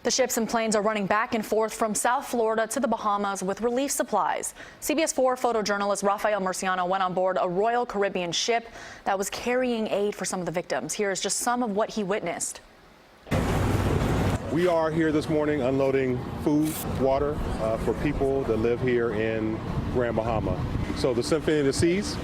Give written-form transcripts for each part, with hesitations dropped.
The ships and planes are running back and forth from South Florida to the Bahamas with relief supplies. CBS4 photojournalist Murciano went on board a Royal Caribbean ship that was carrying aid for some of the victims. Here is just some of what he witnessed. We are here this morning unloading food, water for people that live here in Grand Bahama. So the Symphony of the Seas,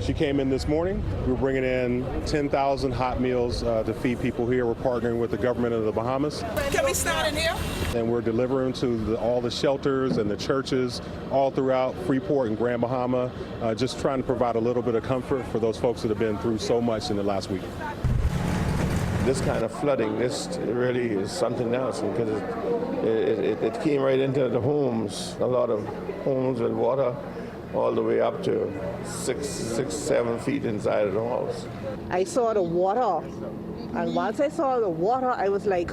she came in this morning. We're bringing in 10,000 hot meals to feed people here. We're partnering with the government of the Bahamas. Can we start in here? And we're delivering to all the shelters and the churches all throughout Freeport and Grand Bahama, just trying to provide a little bit of comfort for those folks that have been through so much in the last week. This kind of flooding, this really is something else because it came right into the homes, a lot of homes with water all the way up to 6-7 feet inside of the house. I saw the water, and once I saw the water, I was like,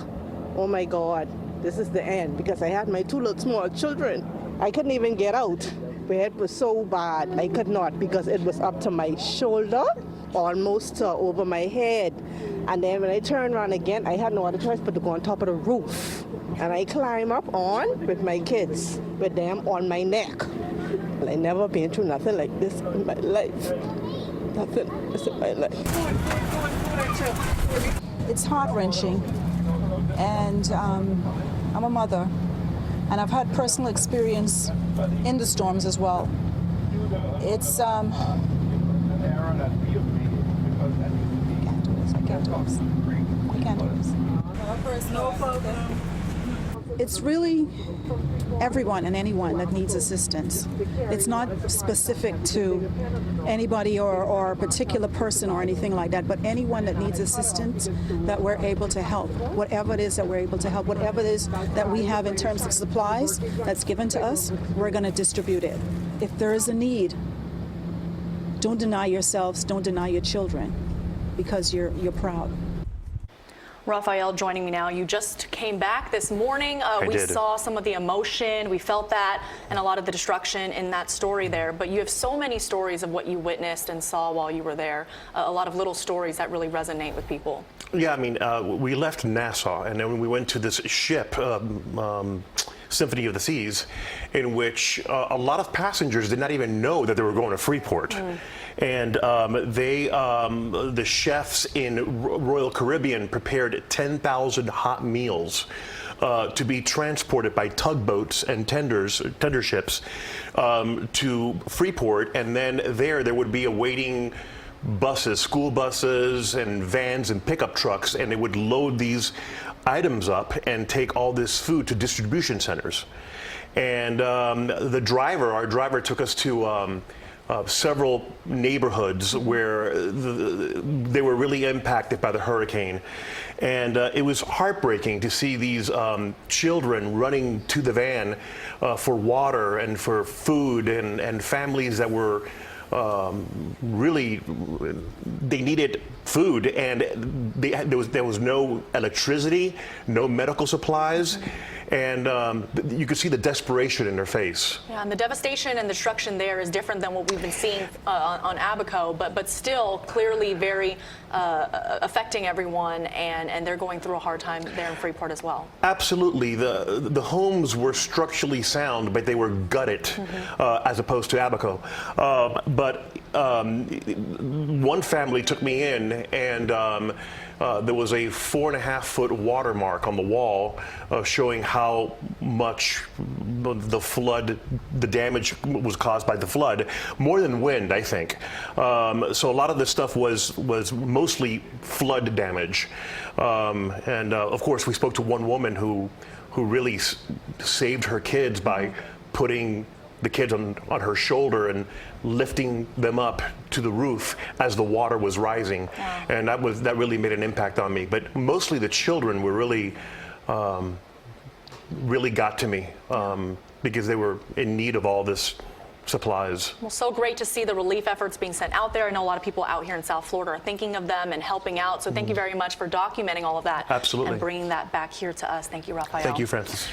oh my God, this is the end, because I had my two little small children. I couldn't even get out. It was so bad, I could not, because it was up to my shoulder, almost over my head. And then when I turned around again, I had no other choice but to go on top of the roof. And I climbed up on with my kids, with them on my neck. I never been through nothing like this in my life. Nothing is in my life. It's heart-wrenching, and I'm a mother, and I've had personal experience in the storms as well. It's I can't do this. It's really everyone and anyone that needs assistance. It's not specific to anybody or a particular person or anything like that, but anyone that needs assistance that we're able to help. Whatever it is that we're able to help, whatever it is that we have in terms of supplies that's given to us, we're going to distribute it. If there is a need, don't deny yourselves, don't deny your children, because you're proud. Raphael joining me now. You just came back this morning. We saw some of the emotion, we felt that, and a lot of the destruction in that story there. But you have so many stories of what you witnessed and saw while you were there. A lot of little stories that really resonate with people. Yeah, I mean, we left Nassau and then we went to this ship, Symphony of the Seas, in which a lot of passengers did not even know that they were going to Freeport. And the chefs in Royal Caribbean prepared 10,000 hot meals to be transported by tugboats and tender ships to Freeport, and then there would be awaiting buses, school buses and vans and pickup trucks, and they would load these items up and take all this food to distribution centers. And our driver took us to several neighborhoods where they were really impacted by the hurricane. And it was heartbreaking to see these children running to the van for water and for food, and families that were really, they needed food, and there was no electricity, no medical supplies, and you could see the desperation in their face. Yeah, and the devastation and destruction there is different than what we've been seeing on Abaco, but still clearly very affecting everyone, and they're going through a hard time there in Freeport as well. Absolutely. The homes were structurally sound, but they were gutted as opposed to Abaco. But one family took me in, and there was a 4.5-foot watermark on the wall showing how much the damage was caused by the flood, more than wind, I think. So a lot of this stuff was mostly flood damage. And of course, we spoke to one woman who really saved her kids by putting the kids on her shoulder and lifting them up to the roof as the water was rising. Wow. And that really made an impact on me. But mostly the children were really got to me because they were in need of all this supplies. Well, so great to see the relief efforts being sent out there. I know a lot of people out here in South Florida are thinking of them and helping out. So thank you very much for documenting all of that. Absolutely. And bringing that back here to us. Thank you, Raphael. Thank you, Francis.